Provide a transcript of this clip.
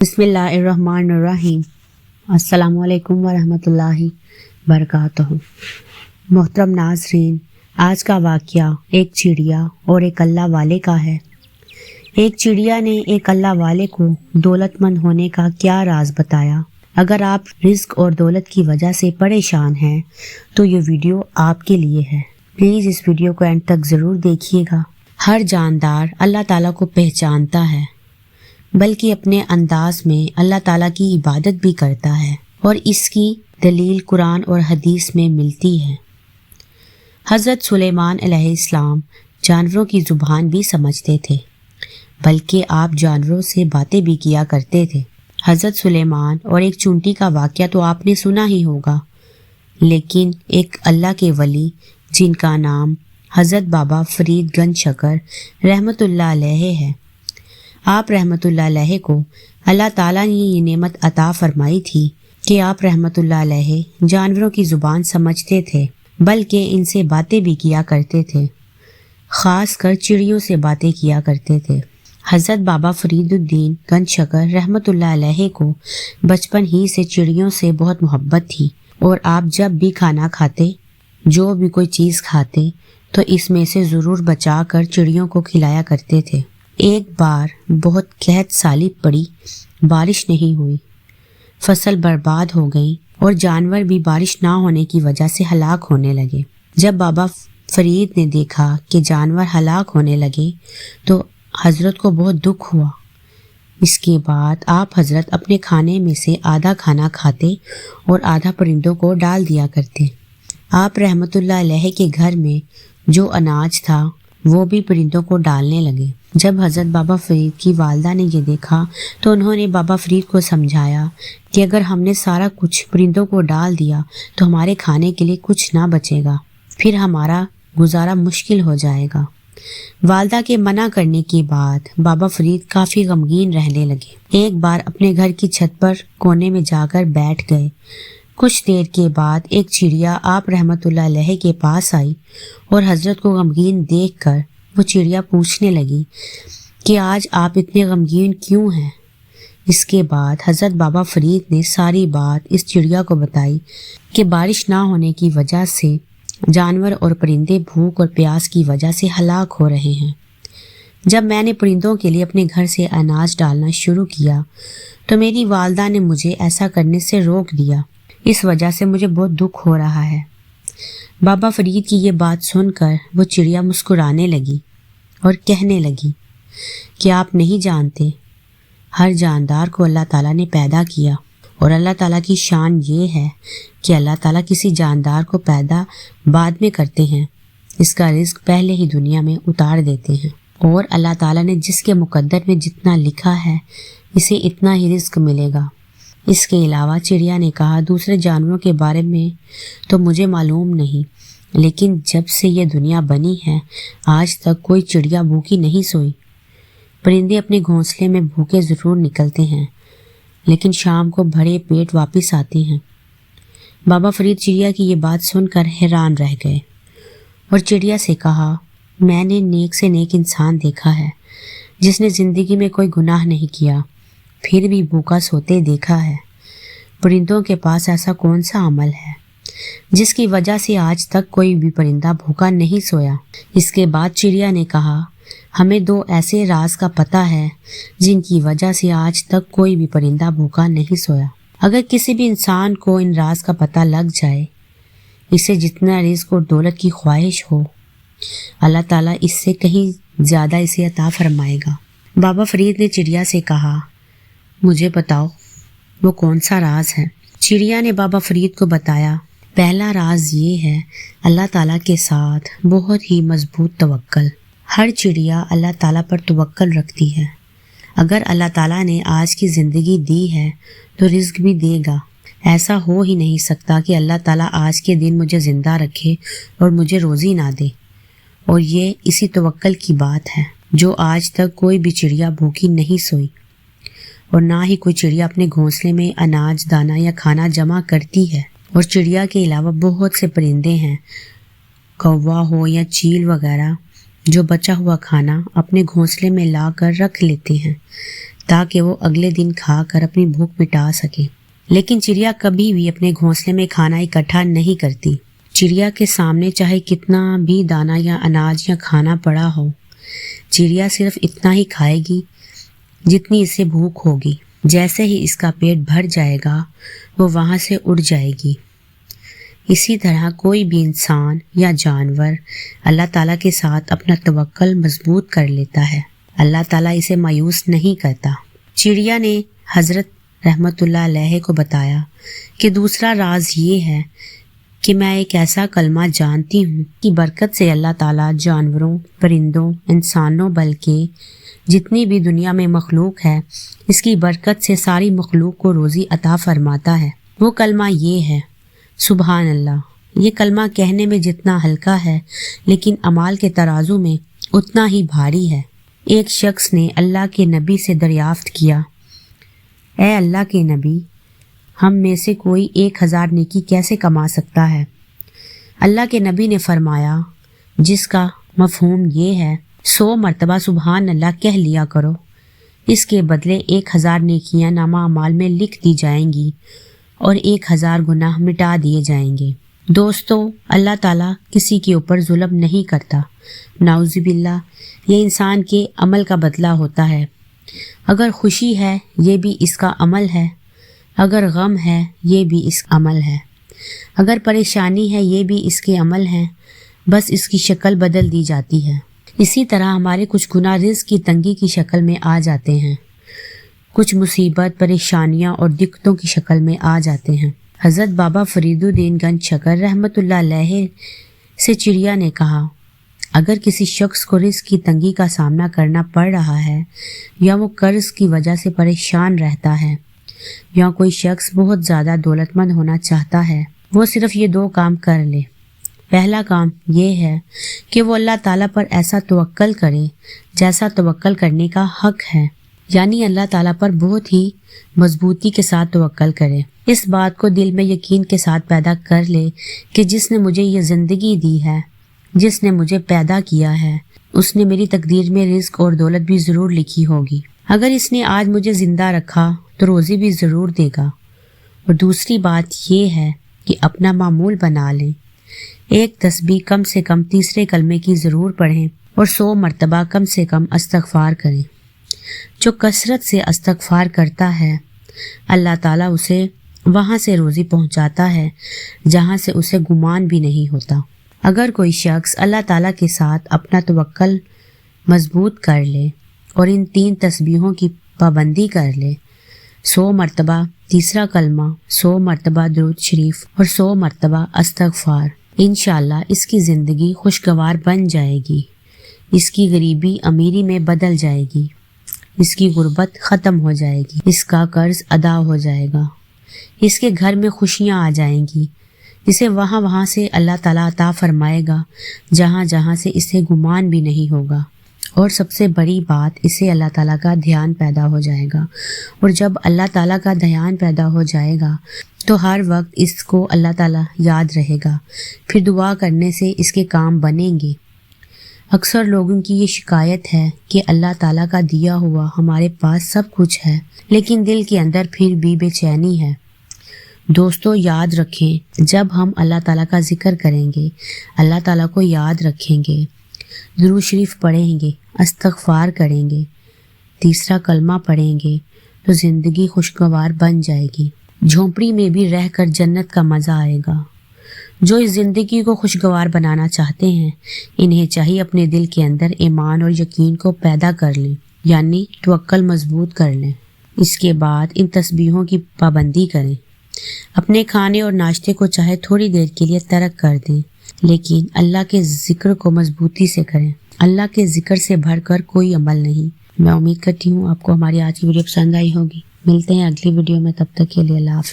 بسم اللہ الرحمن الرحیم۔ السلام علیکم ورحمۃ اللہ وبرکاتہ۔ محترم ناظرین، آج کا واقعہ ایک چڑیا اور ایک اللہ والے کا ہے۔ ایک چڑیا نے ایک اللہ والے کو دولت مند ہونے کا کیا راز بتایا۔ اگر آپ رزق اور دولت کی وجہ سے پریشان ہیں تو یہ ویڈیو آپ کے لیے ہے۔ پلیز اس ویڈیو کو اینڈ تک ضرور دیکھیے گا۔ ہر جاندار اللہ تعالیٰ کو پہچانتا ہے، بلکہ اپنے انداز میں اللہ تعالیٰ کی عبادت بھی کرتا ہے، اور اس کی دلیل قرآن اور حدیث میں ملتی ہے۔ حضرت سلیمان علیہ السلام جانوروں کی زبان بھی سمجھتے تھے، بلکہ آپ جانوروں سے باتیں بھی کیا کرتے تھے۔ حضرت سلیمان اور ایک چونٹی کا واقعہ تو آپ نے سنا ہی ہوگا، لیکن ایک اللہ کے ولی جن کا نام حضرت بابا فرید گنج شکر رحمۃ اللہ علیہ ہے، آپ رحمۃ اللہ علیہ کو اللہ تعالیٰ نے یہ نعمت عطا فرمائی تھی کہ آپ رحمۃ اللہ علیہ جانوروں کی زبان سمجھتے تھے، بلکہ ان سے باتیں بھی کیا کرتے تھے، خاص کر چڑیوں سے باتیں کیا کرتے تھے۔ حضرت بابا فرید الدین گنج شکر رحمۃ اللہ علیہ کو بچپن ہی سے چڑیوں سے بہت محبت تھی، اور آپ جب بھی کھانا کھاتے، جو بھی کوئی چیز کھاتے، تو اس میں سے ضرور بچا کر چڑیوں کو کھلایا کرتے تھے۔ ایک بار بہت قحط سالی پڑی، بارش نہیں ہوئی، فصل برباد ہو گئی، اور جانور بھی بارش نہ ہونے کی وجہ سے ہلاک ہونے لگے۔ جب بابا فرید نے دیکھا کہ جانور ہلاک ہونے لگے تو حضرت کو بہت دکھ ہوا۔ اس کے بعد آپ حضرت اپنے کھانے میں سے آدھا کھانا کھاتے اور آدھا پرندوں کو ڈال دیا کرتے۔ آپ رحمۃ اللہ علیہ کے گھر میں جو اناج تھا وہ بھی پرندوں کو ڈالنے لگے۔ جب حضرت بابا فرید کی والدہ نے یہ دیکھا تو انہوں نے بابا فرید کو سمجھایا کہ اگر ہم نے سارا کچھ پرندوں کو ڈال دیا تو ہمارے کھانے کے لیے کچھ نہ بچے گا، پھر ہمارا گزارا مشکل ہو جائے گا۔ والدہ کے منع کرنے کے بعد بابا فرید کافی غمگین رہنے لگے۔ ایک بار اپنے گھر کی چھت پر کونے میں جا کر بیٹھ گئے۔ کچھ دیر کے بعد ایک چڑیا آپ رحمۃ اللہ علیہ کے پاس آئی، اور حضرت کو غمگین دیکھ کر وہ چڑیا پوچھنے لگی کہ آج آپ اتنے غمگین کیوں ہیں؟ اس کے بعد حضرت بابا فرید نے ساری بات اس چڑیا کو بتائی کہ بارش نہ ہونے کی وجہ سے جانور اور پرندے بھوک اور پیاس کی وجہ سے ہلاک ہو رہے ہیں۔ جب میں نے پرندوں کے لیے اپنے گھر سے اناج ڈالنا شروع کیا تو میری والدہ نے مجھے ایسا کرنے سے روک دیا، اس وجہ سے مجھے بہت دکھ ہو رہا ہے۔ بابا فرید کی یہ بات سن کر وہ چڑیا مسکرانے لگی اور کہنے لگی کہ آپ نہیں جانتے، ہر جاندار کو اللہ تعالیٰ نے پیدا کیا، اور اللہ تعالیٰ کی شان یہ ہے کہ اللہ تعالیٰ کسی جاندار کو پیدا بعد میں کرتے ہیں، اس کا رزق پہلے ہی دنیا میں اتار دیتے ہیں، اور اللہ تعالیٰ نے جس کے مقدر میں جتنا لکھا ہے اسے اتنا ہی رزق ملے گا۔ اس کے علاوہ چڑیا نے کہا، دوسرے جانوروں کے بارے میں تو مجھے معلوم نہیں، لیکن جب سے یہ دنیا بنی ہے آج تک کوئی چڑیا بھوکی نہیں سوئی۔ پرندے اپنے گھونسلے میں بھوکے ضرور نکلتے ہیں، لیکن شام کو بھرے پیٹ واپس آتے ہیں۔ بابا فرید چڑیا کی یہ بات سن کر حیران رہ گئے، اور چڑیا سے کہا، میں نے نیک سے نیک انسان دیکھا ہے جس نے زندگی میں کوئی گناہ نہیں کیا، پھر بھی بھوکا سوتے دیکھا ہے۔ پرندوں کے پاس ایسا کون سا عمل ہے جس کی وجہ سے آج تک کوئی بھی پرندہ بھوکا نہیں سویا؟ اس کے بعد چڑیا نے کہا، ہمیں دو ایسے راز کا پتہ ہے جن کی وجہ سے آج تک کوئی بھی پرندہ بھوکا نہیں سویا۔ اگر کسی بھی انسان کو ان راز کا پتہ لگ جائے، اسے جتنا رزق اور دولت کی خواہش ہو، اللہ تعالیٰ اس سے کہیں زیادہ اسے عطا فرمائے گا۔ بابا فرید نے چڑیا سے کہا، مجھے بتاؤ وہ کون سا راز ہے؟ چڑیا نے بابا فرید کو بتایا، پہلا راز یہ ہے اللہ تعالیٰ کے ساتھ بہت ہی مضبوط توکل۔ ہر چڑیا اللہ تعالیٰ پر توکل رکھتی ہے۔ اگر اللہ تعالیٰ نے آج کی زندگی دی ہے تو رزق بھی دے گا۔ ایسا ہو ہی نہیں سکتا کہ اللہ تعالیٰ آج کے دن مجھے زندہ رکھے اور مجھے روزی نہ دے، اور یہ اسی توکل کی بات ہے جو آج تک کوئی بھی چڑیا بھوکی نہیں سوئی، اور نہ ہی کوئی چڑیا اپنے گھونسلے میں اناج دانہ یا کھانا جمع کرتی ہے۔ اور چڑیا کے علاوہ بہت سے پرندے ہیں، کوا ہو یا چیل وغیرہ، جو بچا ہوا کھانا اپنے گھونسلے میں لا کر رکھ لیتے ہیں تاکہ وہ اگلے دن کھا کر اپنی بھوک مٹا سکے۔ لیکن چڑیا کبھی بھی اپنے گھونسلے میں کھانا اکٹھا نہیں کرتی۔ چڑیا کے سامنے چاہے کتنا بھی دانہ یا اناج یا کھانا پڑا ہو، چڑیا صرف اتنا ہی کھائے گی جتنی اسے بھوک ہوگی۔ جیسے ہی اس کا پیٹ بھر جائے گا وہ وہاں سے اڑ جائے گی۔ اسی طرح کوئی بھی انسان یا جانور اللہ تعالیٰ کے ساتھ اپنا توکل مضبوط کر لیتا ہے، اللہ تعالیٰ اسے مایوس نہیں کرتا۔ چڑیا نے حضرت رحمت اللہ علیہ کو بتایا کہ دوسرا راز یہ ہے کہ میں ایک ایسا کلمہ جانتی ہوں کہ برکت سے اللہ تعالیٰ جانوروں، پرندوں، انسانوں بلکہ جتنی بھی دنیا میں مخلوق ہے، اس کی برکت سے ساری مخلوق کو روزی عطا فرماتا ہے۔ وہ کلمہ یہ ہے، سبحان اللہ۔ یہ کلمہ کہنے میں جتنا ہلکا ہے لیکن اعمال کے ترازو میں اتنا ہی بھاری ہے۔ ایک شخص نے اللہ کے نبی سے دریافت کیا، اے اللہ کے نبی، ہم میں سے کوئی 1000 نیکی کیسے کما سکتا ہے؟ اللہ کے نبی نے فرمایا، جس کا مفہوم یہ ہے 100 مرتبہ سبحان اللہ کہہ لیا کرو، اس کے بدلے 1000 نیکیاں نامہ اعمال میں لکھ دی جائیں گی اور 1000 گناہ مٹا دیے جائیں گے۔ دوستو، اللہ تعالیٰ کسی کے اوپر ظلم نہیں کرتا، نعوذ باللہ، یہ انسان کے عمل کا بدلہ ہوتا ہے۔ اگر خوشی ہے یہ بھی اس کا عمل ہے، اگر غم ہے یہ بھی اس کا عمل ہے، اگر پریشانی ہے یہ بھی اس کے عمل ہے، بس اس کی شکل بدل دی جاتی ہے۔ اسی طرح ہمارے کچھ گناہ رزق کی تنگی کی شکل میں آ جاتے ہیں، کچھ مصیبت، پریشانیاں اور دقتوں کی شکل میں آ جاتے ہیں۔ حضرت بابا فرید الدین گنج شکر رحمت اللہ علیہ سے چڑیا نے کہا، اگر کسی شخص کو رزق کی تنگی کا سامنا کرنا پڑ رہا ہے یا وہ قرض کی وجہ سے پریشان رہتا ہے یا کوئی شخص بہت زیادہ دولت مند ہونا چاہتا ہے، وہ صرف یہ 2 کام کر لے۔ پہلا کام یہ ہے کہ وہ اللہ تعالیٰ پر ایسا توکل کرے جیسا توکل کرنے کا حق ہے، یعنی اللہ تعالیٰ پر بہت ہی مضبوطی کے ساتھ توکل کرے۔ اس بات کو دل میں یقین کے ساتھ پیدا کر لے کہ جس نے مجھے یہ زندگی دی ہے، جس نے مجھے پیدا کیا ہے، اس نے میری تقدیر میں رزق اور دولت بھی ضرور لکھی ہوگی۔ اگر اس نے آج مجھے زندہ رکھا تو روزی بھی ضرور دے گا۔ اور دوسری بات یہ ہے کہ اپنا معمول بنا لیں، ایک تسبیح کم سے کم تیسرے کلمے کی ضرور پڑھیں اور 100 مرتبہ کم سے کم استغفار کریں۔ جو کثرت سے استغفار کرتا ہے، اللہ تعالیٰ اسے وہاں سے روزی پہنچاتا ہے جہاں سے اسے گمان بھی نہیں ہوتا۔ اگر کوئی شخص اللہ تعالیٰ کے ساتھ اپنا توکل مضبوط کر لے اور ان 3 تسبیحوں کی پابندی کر لے، 100 مرتبہ تیسرا کلمہ، 100 مرتبہ درود شریف اور 100 مرتبہ استغفار، انشاءاللہ اس کی زندگی خوشگوار بن جائے گی، اس کی غریبی امیری میں بدل جائے گی، اس کی غربت ختم ہو جائے گی، اس کا قرض ادا ہو جائے گا، اس کے گھر میں خوشیاں آ جائیں گی، اسے وہاں سے اللہ تعالیٰ عطا فرمائے گا جہاں جہاں سے اسے گمان بھی نہیں ہوگا، اور سب سے بڑی بات، اسے اللہ تعالیٰ کا دھیان پیدا ہو جائے گا، اور جب اللہ تعالیٰ کا دھیان پیدا ہو جائے گا تو ہر وقت اس کو اللہ تعالیٰ یاد رہے گا، پھر دعا کرنے سے اس کے کام بنیں گے۔ اکثر لوگوں کی یہ شکایت ہے کہ اللہ تعالیٰ کا دیا ہوا ہمارے پاس سب کچھ ہے لیکن دل کے اندر پھر بھی بے چینی ہے۔ دوستو، یاد رکھیں، جب ہم اللہ تعالیٰ کا ذکر کریں گے، اللہ تعالیٰ کو یاد رکھیں گے، درود شریف پڑھیں گے، استغفار کریں گے، تیسرا کلمہ پڑھیں گے تو زندگی خوشگوار بن جائے گی۔ جھونپڑی میں بھی رہ کر جنت کا مزہ آئے گا۔ جو اس زندگی کو خوشگوار بنانا چاہتے ہیں، انہیں چاہیے اپنے دل کے اندر ایمان اور یقین کو پیدا کر لیں، یعنی توکل مضبوط کر لیں۔ اس کے بعد ان تسبیحوں کی پابندی کریں، اپنے کھانے اور ناشتے کو چاہے تھوڑی دیر کے لیے ترک کر دیں لیکن اللہ کے ذکر کو مضبوطی سے کریں۔ اللہ کے ذکر سے بڑھ کر کوئی عمل نہیں۔ میں امید کرتی ہوں آپ کو ہماری آج کی ویڈیو پسند آئی ہوگی۔ ملتے ہیں اگلی ویڈیو میں، تب تک کے لیے اللہ حافظ۔